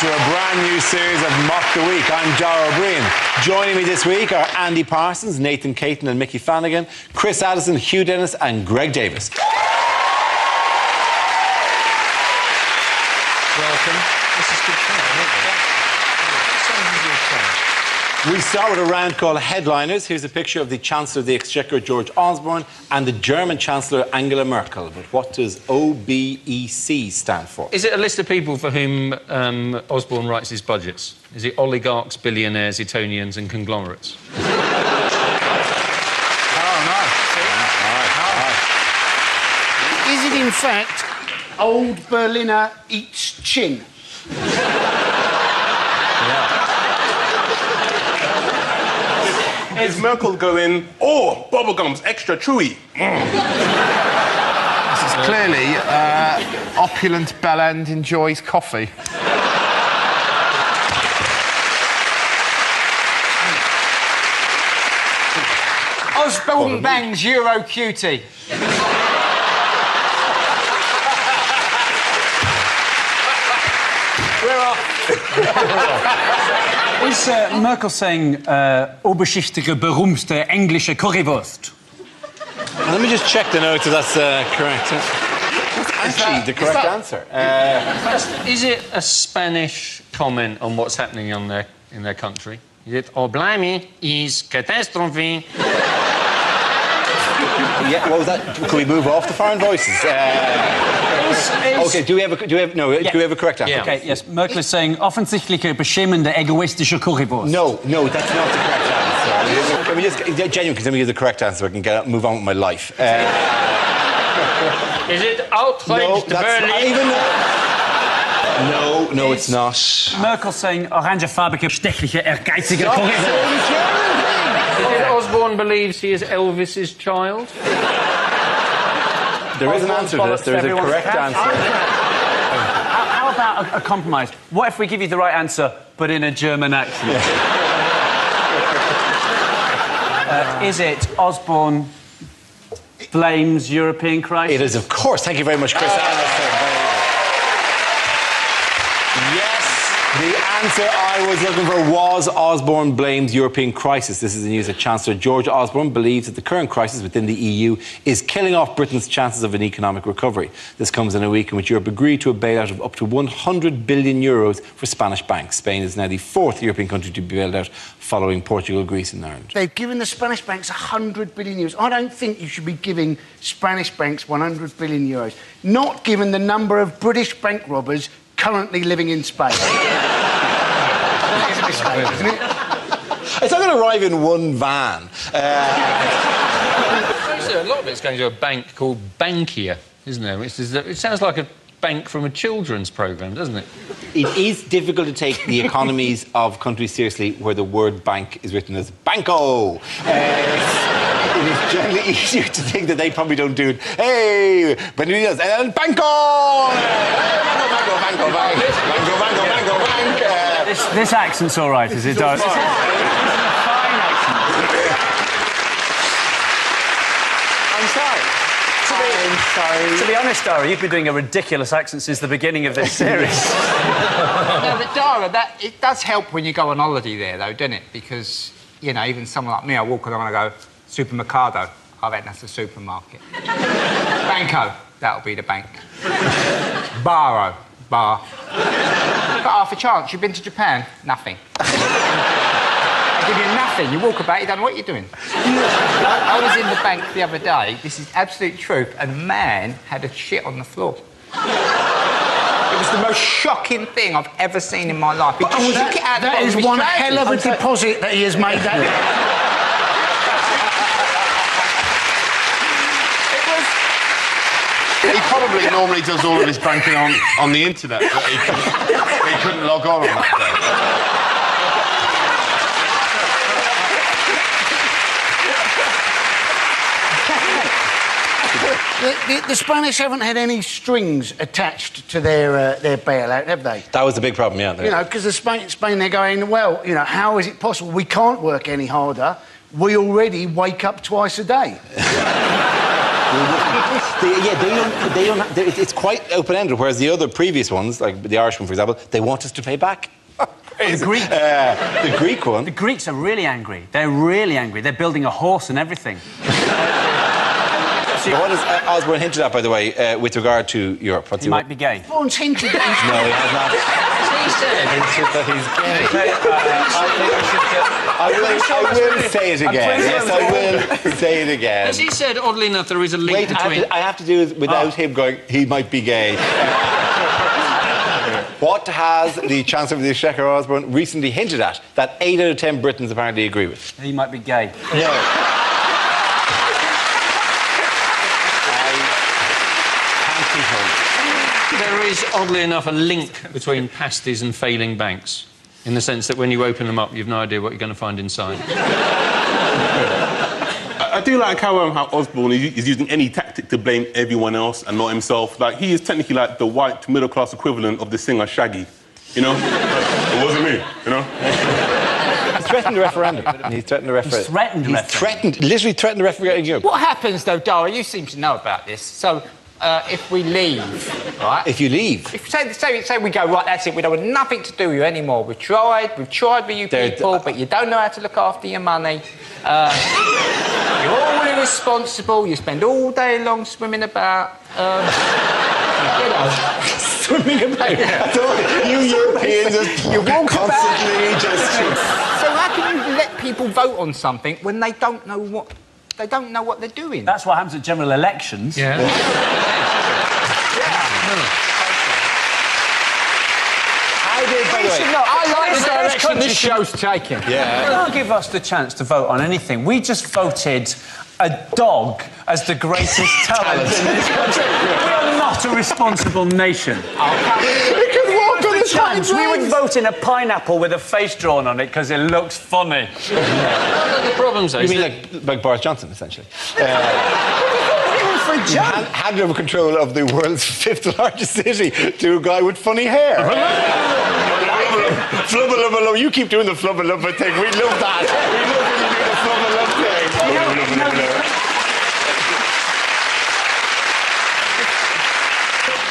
to a brand new series of Mock the Week. I'm Dara O'Brien. Joining me this week are Andy Parsons, Nathan Caton and Mickey Flanagan, Chris Addison, Hugh Dennis and Greg Davis. Welcome. This is good fun, isn't it? We start with a round called Headliners. Here's a picture of the Chancellor of the Exchequer, George Osborne, and the German Chancellor, Angela Merkel. But what does OBEC stand for? Is it a list of people for whom Osborne writes his budgets? Is it oligarchs, billionaires, Etonians and conglomerates? Oh, no. Is it, in fact, Old Berliner eats chin? Is Merkel going, oh, bubblegum's extra chewy? This is clearly opulent Bellend enjoys coffee. Osborne bangs Euro cutie. Is Merkel saying oberschichtige, berühmte englische Currywurst? Let me just check the notes if that's correct. That's actually the correct answer. Is it a Spanish comment on what's happening in their country? Is it, oh, blimey, is catastrophe? Yeah, what was that? Could we move off the foreign voices? Okay, do we have a correct answer? Yeah. Okay, yes. Merkel is saying offensichtliche, beschämende, egoistische Currywurst. No, that's not the correct answer. Can we just, genuine, because let me give the correct answer so I can move on with my life. Is it outraged Berlin? No, it's not. Merkel saying orangefarbige, stechliche, ehrgeizige Currywurst. Is it Osborne believes he is Elvis's child? There is an answer to this. There is a correct answer. How about a compromise? What if we give you the right answer, but in a German accent? Is it Osborne blames European crisis? It is, of course. Thank you very much, Chris. Yes, the answer I was looking for was Osborne blames European crisis. This is the news that Chancellor George Osborne believes that the current crisis within the EU is killing off Britain's chances of an economic recovery. This comes in a week in which Europe agreed to a bailout of up to 100 billion euros for Spanish banks. Spain is now the fourth European country to be bailed out, following Portugal, Greece and Ireland. They've given the Spanish banks 100 billion euros. I don't think you should be giving Spanish banks 100 billion euros, not given the number of British bank robbers currently living in Spain. That is a mistake, isn't it? It's not going to arrive in one van. A lot of it's going to a bank called Bankia, isn't there? It sounds like a bank from a children's programme, doesn't it? It is difficult to take the economies of countries seriously where the word bank is written as banco. It is generally easier to think that they probably don't do it. Hey, Beneditos, el banco! Banco. This accent's all right, is it, Doris? This is a fine accent. I'm sorry. To be honest, Dara, you've been doing a ridiculous accent since the beginning of this series. No, but Dara, it does help when you go on holiday there, though, doesn't it? Because, you know, even someone like me, I walk along and I go, supermercado. I reckon that's the supermarket. Banco, that'll be the bank. Baro, bar. You've got half a chance. You've been to Japan? Nothing. I give you nothing. You walk about, you don't know what you're doing. I was in the bank the other day, this is absolute truth, and a man had a shit on the floor. It was the most shocking thing I've ever seen in my life. That is one hell of a deposit that he has made. He probably normally does all of his banking on the internet, but he couldn't log on that day. The Spanish haven't had any strings attached to their bailout, have they? That was the big problem, yeah. You know, because Spain, they're going, well, you know, how is it possible? We can't work any harder. We already wake up twice a day. It's quite open-ended, whereas the other previous ones, like the Irish one, for example, they want us to pay back. The Greek. The Greek one. The Greeks are really angry. They're really angry. They're building a horse and everything. So what has Osborne hinted at, by the way, with regard to Europe? He might be gay. Osborne's hinted that he's... No, he has not. He said. Hinted that he's gay. I will say it again. Yes, I will say it again. As he said, oddly enough, there is a link between... I have to do it without him going, he might be gay. What has the Chancellor of the Exchequer, Osborne, recently hinted at that 8 out of 10 Britons apparently agree with? He might be gay. No. There is, oddly enough, a link between pasties and failing banks, in the sense that when you open them up, you've no idea what you're going to find inside. I do like how Osborne is using any tactic to blame everyone else and not himself. Like, he is technically like the white middle-class equivalent of the singer Shaggy, you know? It wasn't me, you know? He's threatened a referendum. He's threatened a referendum. He's threatened a referendum. Literally threatened a referendum. What happens, though, Dara, you seem to know about this, so if we leave, right? If you leave? If, say we go, right, that's it, we don't want nothing to do with you anymore. We've tried with you people, but you don't know how to look after your money. You're all irresponsible, you spend all day long swimming about, you know. Swimming about? You Europeans, you walk constantly about. just... So how can you let people vote on something when they don't know what they're doing? That's what happens at general elections. Yeah. I like the direction this show's taking. Yeah. They don't give us the chance to vote on anything. We just voted a dog as the greatest talent in this country. We are not a responsible nation. We would vote in a pineapple with a face drawn on it because it looks funny. The problems, though, You mean like Boris Johnson, essentially? Handed over control of the world's 5th largest city to a guy with funny hair. Flubba lubba lubba. You keep doing the flubba lubba thing. We love that. We love when you do the flubba lubba thing.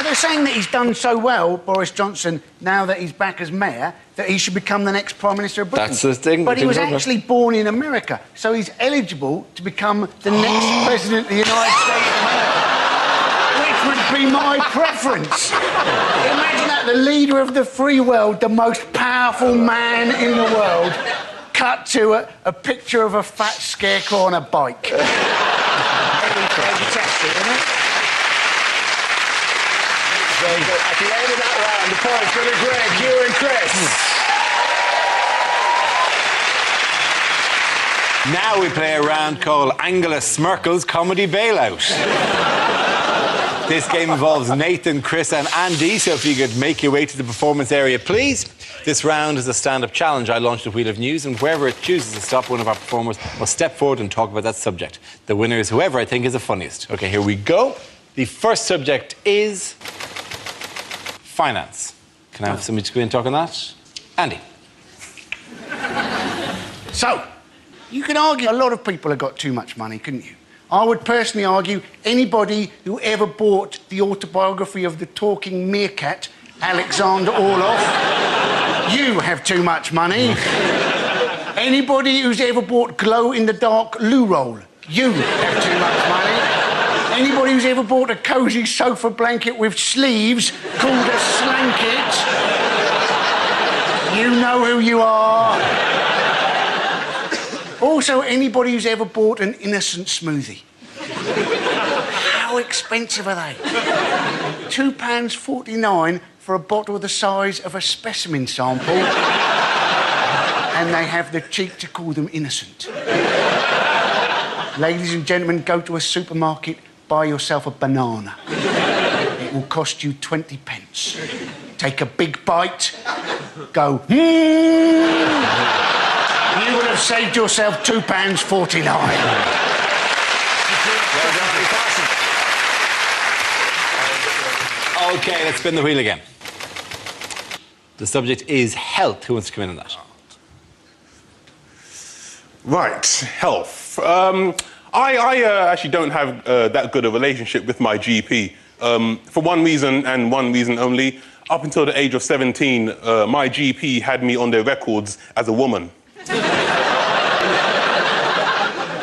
They're saying that he's done so well, Boris Johnson, now that he's back as mayor, that he should become the next Prime Minister of Britain. That's the thing. But he was actually born in America, so he's eligible to become the next President of the United States of America, which would be my preference. Imagine that, the leader of the free world, the most powerful man in the world, cut to a picture of a fat scarecrow on a bike. Fantastic, isn't it? Very good. At the end of that round, the points go to Greg, you and Chris. Now we play a round called Angela Merkel's Comedy Bailout. This game involves Nathan, Chris and Andy, so if you could make your way to the performance area, please. This round is a stand-up challenge. I launched a wheel of news, and wherever it chooses to stop, one of our performers will step forward and talk about that subject. The winner is whoever I think is the funniest. OK, here we go. The first subject is finance. Can I have somebody to go in and talk on that? Andy. So, you can argue a lot of people have got too much money, couldn't you? I would personally argue anybody who ever bought the autobiography of the talking meerkat, Alexander Orloff, you have too much money. Anybody who's ever bought glow-in-the-dark loo roll, you have too much money. Anybody who's ever bought a cosy sofa blanket with sleeves called a slanket, you know who you are. Also, anybody who's ever bought an innocent smoothie. How expensive are they? £2.49 for a bottle the size of a specimen sample. And they have the cheek to call them innocent. Ladies and gentlemen, go to a supermarket, buy yourself a banana. It will cost you 20 pence. Take a big bite, go, You would have saved yourself £2.49. OK, let's spin the wheel again. The subject is health. Who wants to come in on that? Right, health. I I actually don't have that good a relationship with my GP. For one reason and one reason only. Up until the age of 17, my GP had me on their records as a woman.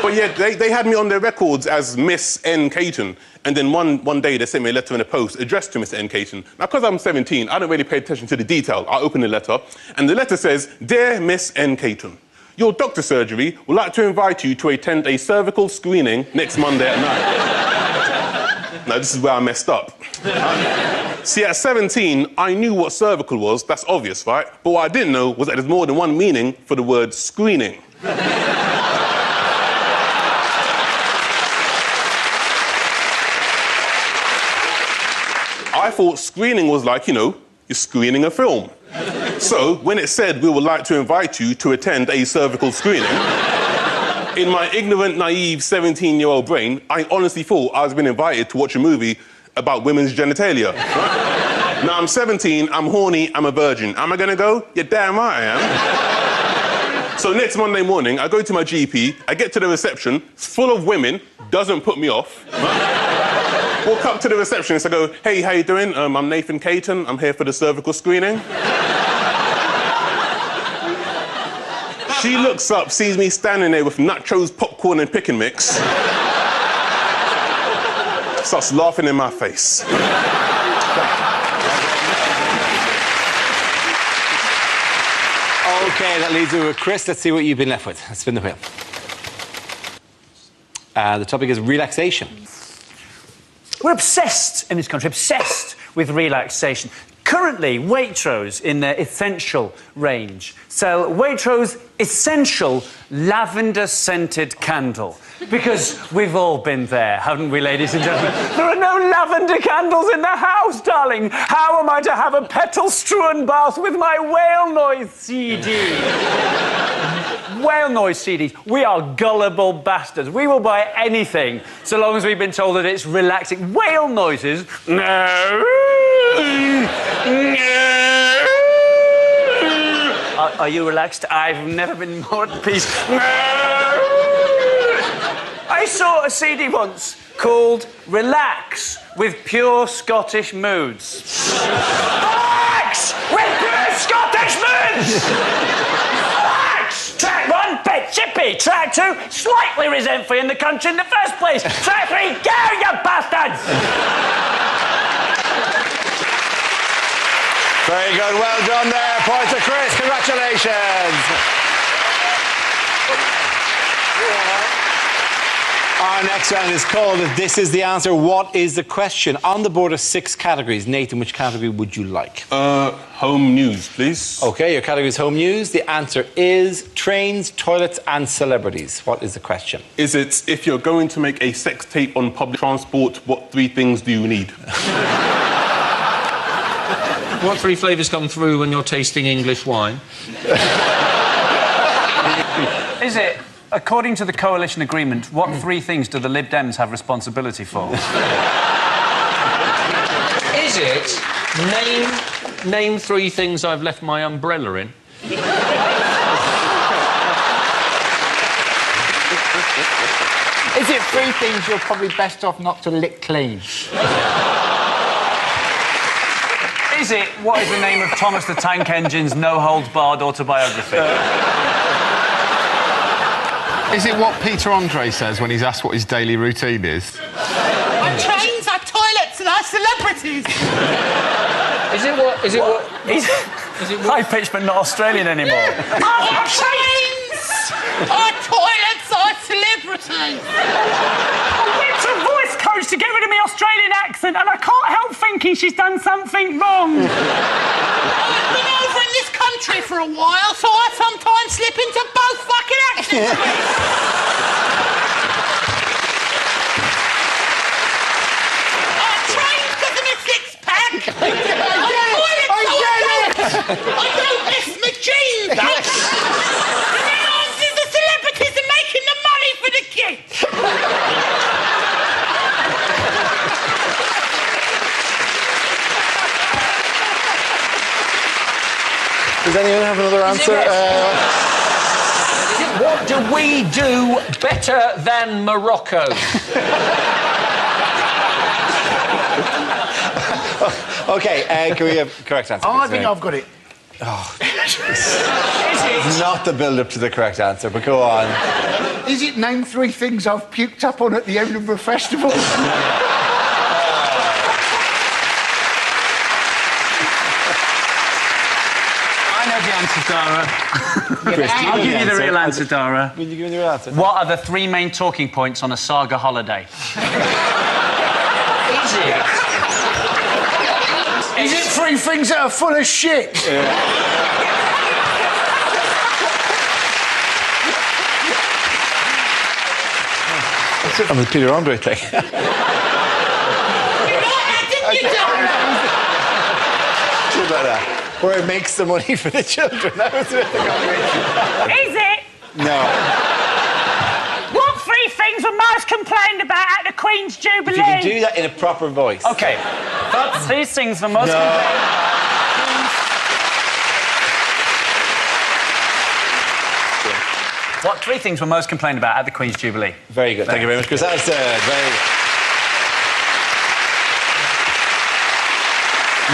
But yeah, they had me on their records as Miss N. Caton. And then one day they sent me a letter in the post addressed to Miss N. Caton. Now, because I'm 17, I don't really pay attention to the detail. I open the letter, and the letter says, "Dear Miss N. Caton, your doctor surgery would like to invite you to attend a cervical screening next Monday at 9. Now, this is where I messed up. See, at 17, I knew what cervical was. That's obvious, right? But what I didn't know was that there's more than one meaning for the word screening. I thought screening was like, you know, you're screening a film. So, when it said we would like to invite you to attend a cervical screening, in my ignorant, naive 17-year-old brain, I honestly thought I was being invited to watch a movie about women's genitalia. Right? Now, I'm 17, I'm horny, I'm a virgin. Am I gonna go? You're damn right I am. So next Monday morning, I go to my GP, I get to the reception, it's full of women, doesn't put me off. Right? Walk up to the receptionist, I go, "Hey, how you doing? I'm Nathan Caton, I'm here for the cervical screening." She looks up, sees me standing there with nachos, popcorn and pick and mix. Starts laughing in my face. OK, that leaves me with Chris. Let's see what you've been left with. Let's spin the wheel. The topic is relaxation. We're obsessed in this country, obsessed with relaxation. Currently, Waitrose, in their Essential range, sell Waitrose Essential lavender-scented candle. Because we've all been there, haven't we, ladies and gentlemen? There are no lavender candles in the house, darling. How am I to have a petal-strewn bath with my whale noise CD? Whale noise CDs. We are gullible bastards. We will buy anything so long as we've been told that it's relaxing. Whale noises? No. Are you relaxed? I've never been more at peace. I saw a CD once called Relax with Pure Scottish Moods. Relax with Pure Scottish Moods! Relax! Track 1, bit chippy. Track 2, slightly resentful in the country in the first place. Track 3, go, you bastards! Very good, well done there. Point to Chris, congratulations. Our next round is called This Is the Answer. What is the question? On the board are 6 categories. Nathan, which category would you like? Home news, please. OK, your category is home news. The answer is trains, toilets and celebrities. What is the question? Is it, if you're going to make a sex tape on public transport, what 3 things do you need? What 3 flavours come through when you're tasting English wine? Is it, according to the coalition agreement, what 3 things do the Lib Dems have responsibility for? Is it name 3 things I've left my umbrella in? Is it 3 things you're probably best off not to lick clean? Is it, what is the name of Thomas the Tank Engine's no-holds-barred autobiography? Is it what Peter Andre says when he's asked what his daily routine is? Our trains, our toilets and our celebrities. Is it what? Is it what? High-pitched but not Australian anymore. Our trains, our toilets, our celebrities. I went to a voice coach to get rid of my Australian accent and I can't help thinking she's done something wrong. I've been over in this country for a while, so I sometimes slip into both fucking accents. Our trains because of my six-pack. I don't miss my jeans. And then answers the celebrities are making the money for the kids. Does anyone have another answer? What do Would we do better than Morocco? OK, can we have correct answer? I think I've got it. It's not the build-up to the correct answer, but go on. Is it name 3 things I've puked up on at the Edinburgh Festival? I know the answer, Dara. I'll give you the real answer, Dara. Will you give me the real answer? What are the 3 main talking points on a saga holiday? Is it? Is it 3 things that are full of shit? On the Peter Andre thing. Where it makes the money for the children. That was the combination. Is it? No. What 3 things were most complained about at the Queen's Jubilee? If you can do that in a proper voice. OK. That's 3 things were most What 3 things were most complained about at the Queen's Jubilee? Very good. Thank you very much, Chris. That's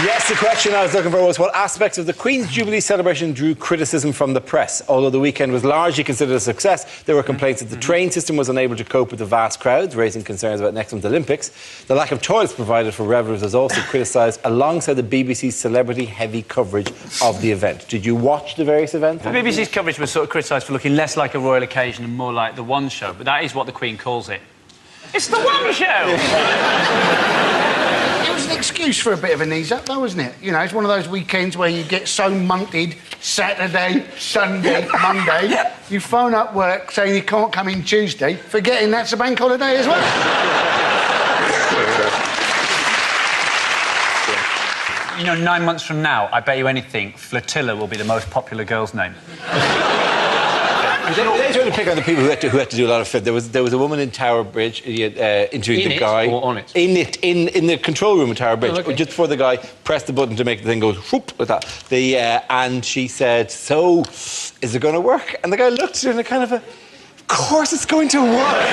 Yes, the question I was looking for was what aspects of the Queen's Jubilee celebration drew criticism from the press? Although the weekend was largely considered a success, there were complaints that the train system was unable to cope with the vast crowds, raising concerns about next month's Olympics. The lack of toilets provided for revellers was also criticised alongside the BBC's celebrity-heavy coverage of the event. Did you watch the various events? The BBC's coverage was sort of criticised for looking less like a royal occasion and more like the One Show, but that is what the Queen calls it. It's the One Show! It was an excuse for a bit of an ease up, though, wasn't it? You know, it's one of those weekends where you get so munted Saturday, Sunday, Monday, you phone up work saying you can't come in Tuesday, forgetting that's a bank holiday as well. You know, 9 months from now, I bet you anything, Flotilla will be the most popular girl's name. They tried to pick on the people who had to do a lot of fit. There was a woman in Tower Bridge interviewing the guy. Or on it? In the control room of Tower Bridge. Oh, okay. Just before the guy pressed the button to make the thing go whoop like that. And she said, "So, is it going to work?" And the guy looked at her in a kind of a, "Of course it's going to work."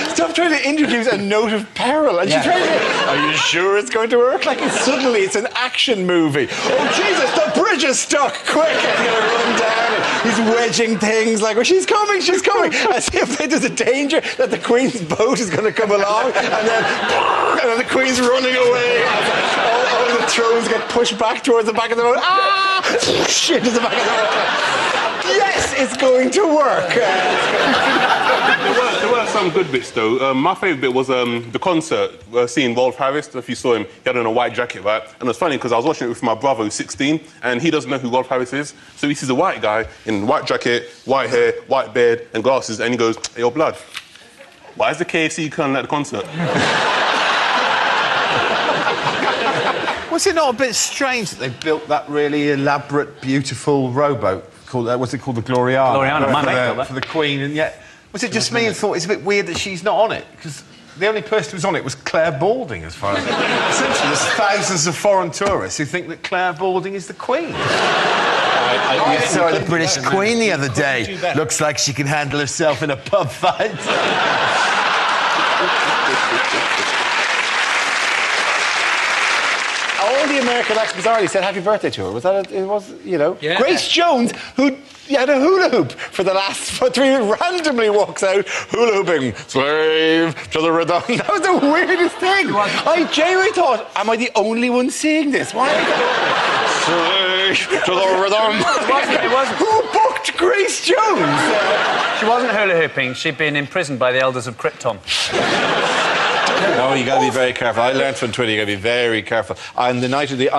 Stop trying to introduce a note of peril. And she's trying to, "Are you sure it's going to work?" Like suddenly it's an action movie. "Oh Jesus, the bridge is stuck! Quick!" And he's gonna run down. And he's wedging things like, "Oh, she's coming, she's coming!" As if there's a danger that the Queen's boat is going to come along, and then the Queen's running away. All the thrones get pushed back towards the back of the boat. Ah! Shit to the back of the boat. Yes, it's going to work. There were some good bits, though. My favourite bit was the concert, seeing Rolf Harris. If you saw him, he had on a white jacket, right? And it was funny because I was watching it with my brother, who's 16, and he doesn't know who Rolf Harris is. So he sees a white guy in a white jacket, white hair, white beard, and glasses, and he goes, "Hey, yo, blood, why is the KFC curling at the concert?" Was it not a bit strange that they built that really elaborate, beautiful rowboat called, what's it called, the Gloriana? Gloriana, my mate built that. For the Queen, and yet... Was it just me who thought it's a bit weird that she's not on it? Because the only person who was on it was Claire Balding, as far as... Essentially, there's thousands of foreign tourists who think that Claire Balding is the Queen. I saw the British Queen the other day. Looks like she can handle herself in a pub fight. All the American actors already said happy birthday to her. Was that it was, you know? Yeah. Grace Jones, who had a hula hoop for the last 3 randomly walks out hula hooping, slave to the rhythm. That was the weirdest thing. I genuinely thought, am I the only one seeing this? Why? Slave to the rhythm. It wasn't. Who booked Grace Jones? She wasn't hula hooping, she'd been imprisoned by the elders of Krypton. No, you got to be very careful. I learned from Twitter, you got to be very careful. On the night of the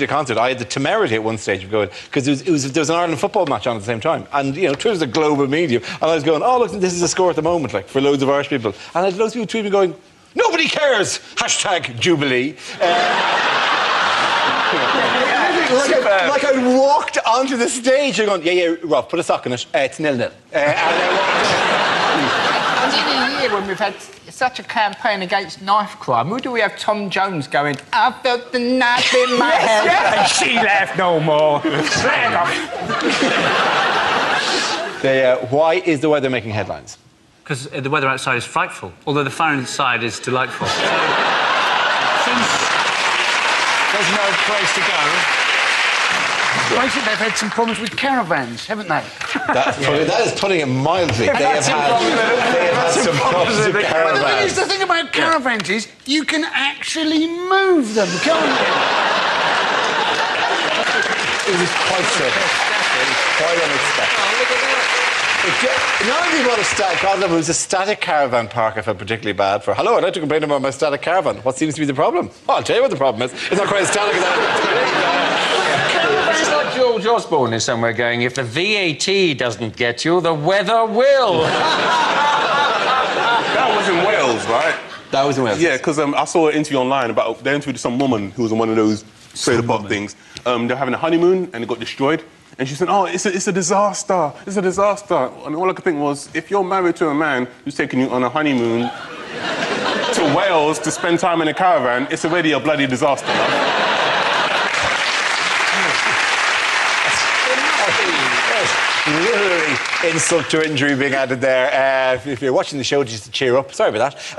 concert, I had the temerity at one stage of going, because there was an Ireland football match on at the same time, and you know, Twitter's a global medium, and I was going, "Oh look, this is a score at the moment, like for loads of Irish people," and I had loads of people tweeting going, "Nobody cares! # Jubilee." Like I'd walked onto the stage and gone, "Yeah, Rob, put a sock in it. It's 0-0." And in a year when we've had such a campaign against knife crime, who do we have Tom Jones going, "I felt the knife in my hand, and she laughed no more." Why is the weather making headlines? Because the weather outside is frightful, although the fire inside is delightful. Since there's no place to go... Basically, they've had some problems with caravans, haven't they? That is putting it mildly. They have had some problems with The caravans. thing about caravans is you can actually move them, can't you? It was quite sudden. Quite unexpected. None of these want a static caravan. It was a static caravan park I felt particularly bad for. Hello, I'd like to complain about my static caravan. What seems to be the problem? Oh, I'll tell you what the problem is. It's not quite as static as I... It's like George Osborne is somewhere going, if the VAT doesn't get you, the weather will. That was in Wales, right? That was in Wales. Yeah, because I saw an interview online about they interviewed some woman who was on one of those trailer park things. They're having a honeymoon and it got destroyed. And she said, "Oh, it's a disaster. It's a disaster." And all I could think was, if you're married to a man who's taking you on a honeymoon to Wales to spend time in a caravan, it's already a bloody disaster. Literally insult to injury being added there. If you're watching the show, just to cheer up. Sorry about that.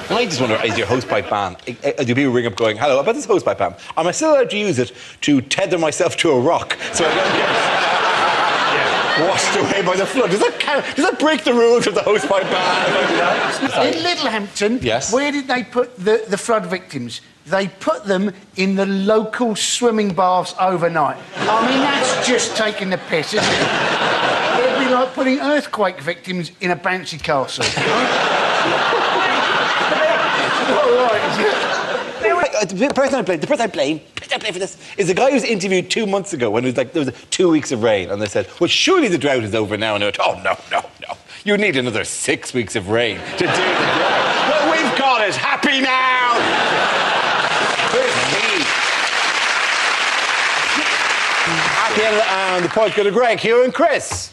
I just wonder, is your hosepipe ban? Do people ring up going, hello, about this hosepipe ban? Am I still allowed to use it to tether myself to a rock so I don't get washed away by the flood? Does that break the rules of the hosepipe ban? In Littlehampton, yes. Where did they put the flood victims? They put them in the local swimming baths overnight. I mean, that's just taking the piss, isn't it? It'd be like putting earthquake victims in a bouncy castle. The person I blame for this is the guy who was interviewed 2 months ago when it was like there was 2 weeks of rain, and they said, "Well, surely the drought is over now." And they went, "Oh no, you need another 6 weeks of rain to do the drought." Well, we've got it. Happy now. Where's me? At the end, and the point go to Greg, Hugh, and Chris.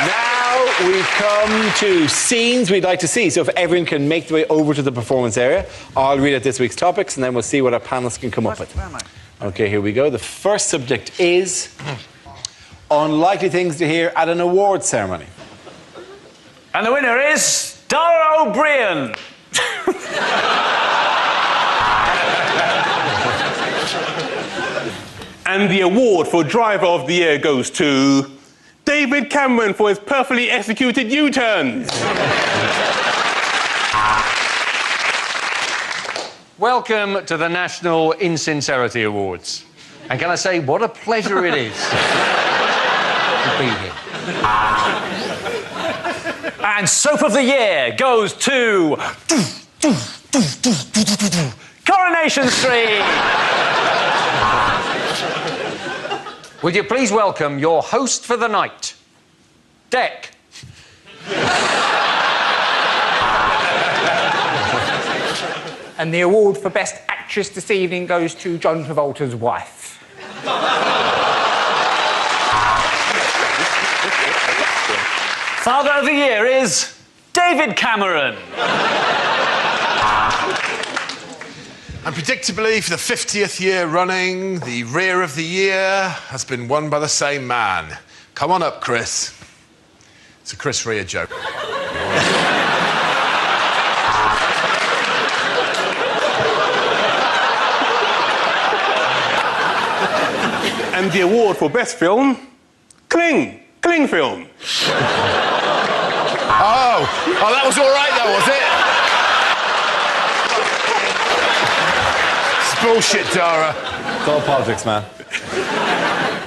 Now we come to scenes we'd like to see. So if everyone can make their way over to the performance area, I'll read out this week's topics and then we'll see what our panelists can come up with. Okay, here we go. The first subject is unlikely things to hear at an awards ceremony. And the winner is Dara O'Brien. And the award for Driver of the Year goes to David Cameron for his perfectly executed U-turns. Welcome to the National Insincerity Awards. And can I say, what a pleasure it is to be here. And Soap of the Year goes to... Coronation Street! Would you please welcome your host for the night, Dec. And the award for Best Actress this evening goes to John Travolta's wife. Father of the Year is David Cameron. And predictably, for the 50th year running, the Rear of the Year has been won by the same man. Come on up, Chris. It's a Chris Rea joke. And the award for Best Film, Kling Film. Oh, that was all right, though, was it? It's bullshit, Dara. It's all politics, man.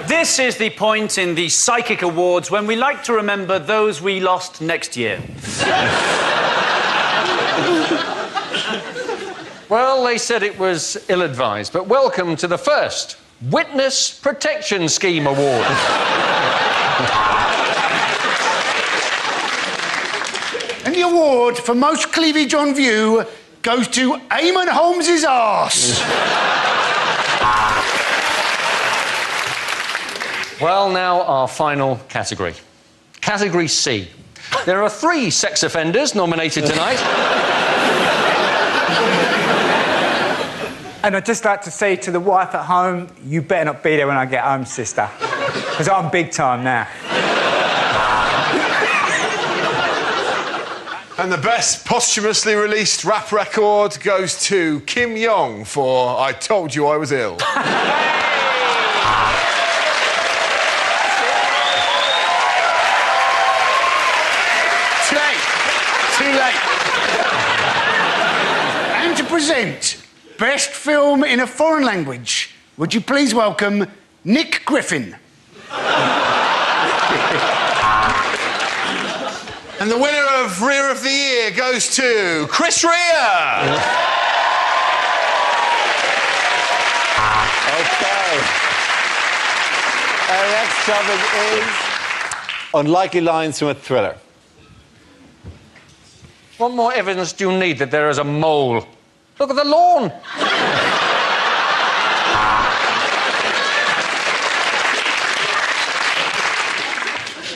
This is the point in the Psychic Awards when we like to remember those we lost next year. Well, they said it was ill-advised, but welcome to the first Witness Protection Scheme Award. And the award for most cleavage on view goes to Eamon Holmes's arse. Well, now our final category. Category C. There are 3 sex offenders nominated tonight. And I'd just like to say to the wife at home, you better not be there when I get home, sister. Because I'm big time now. And the best posthumously released rap record goes to Kim Yong for I Told You I Was Ill. Too late. And to present Best Film in a Foreign Language, would you please welcome Nick Griffin. And the winner of Rear of the Year goes to Chris Rea. Okay. Our next topic is unlikely lines from a thriller. What more evidence do you need that there is a mole? Look at the lawn.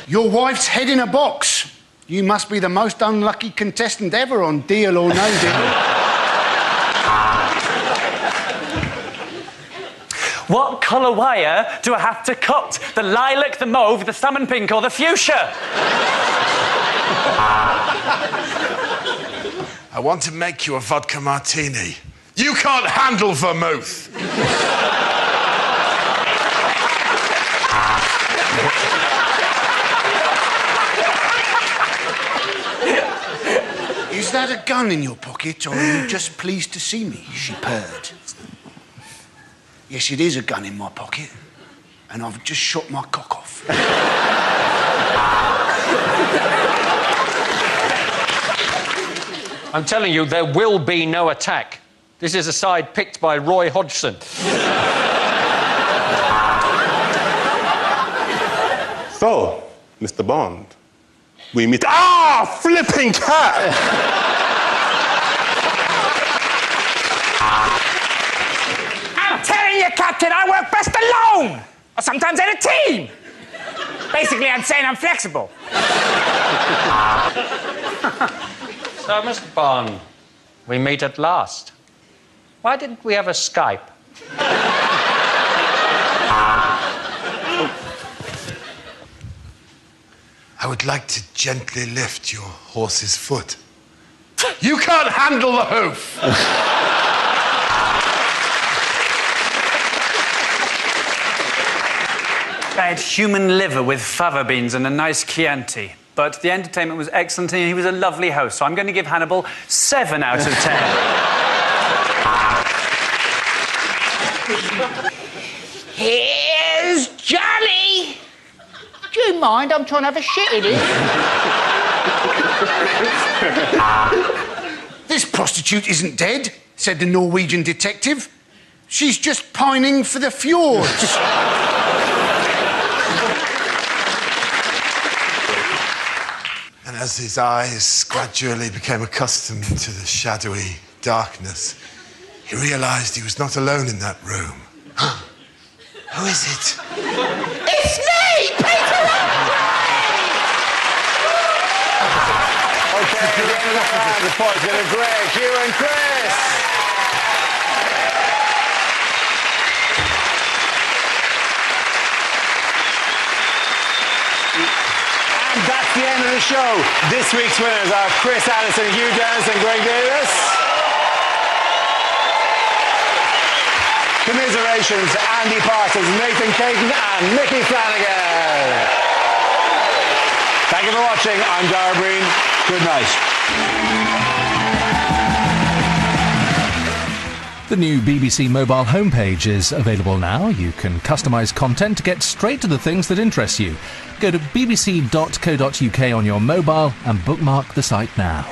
Your wife's head in a box. You must be the most unlucky contestant ever on Deal or No Deal. What colour wire do I have to cut? The lilac, the mauve, the salmon pink or the fuchsia? I want to make you a vodka martini. You can't handle vermouth. Is that a gun in your pocket, or are you just pleased to see me? She purred. Yes, it is a gun in my pocket, and I've just shot my cock off. I'm telling you, there will be no attack. This is a side picked by Roy Hodgson. So, Mr. Bond, we meet... Ah! Flipping cat! I'm telling you, Captain, I work best alone! Or sometimes in a team! Basically, I'm saying I'm flexible. So, Mr. Bond, we meet at last. Why didn't we have a Skype? I would like to gently lift your horse's foot. You can't handle the hoof! I had human liver with fava beans and a nice Chianti. But the entertainment was excellent and he was a lovely host. So I'm going to give Hannibal 7 out of 10. Here's Johnny! Do you mind? I'm trying to have a shit in it. This prostitute isn't dead, said the Norwegian detective. She's just pining for the fjords. And as his eyes gradually became accustomed to the shadowy darkness, he realised he was not alone in that room. Who is it? It's me, Peter Okay, the points go to Greg, Hugh and Chris. And that's the end of the show. This week's winners are Chris Addison, Hugh Dennis and Greg Davis. Commiserations to Andy Parsons, Nathan Caton and Mickey Flanagan. Thank you for watching. I'm Dara Breen. Good night. The new BBC mobile homepage is available now. You can customise content to get straight to the things that interest you. Go to bbc.co.uk on your mobile and bookmark the site now.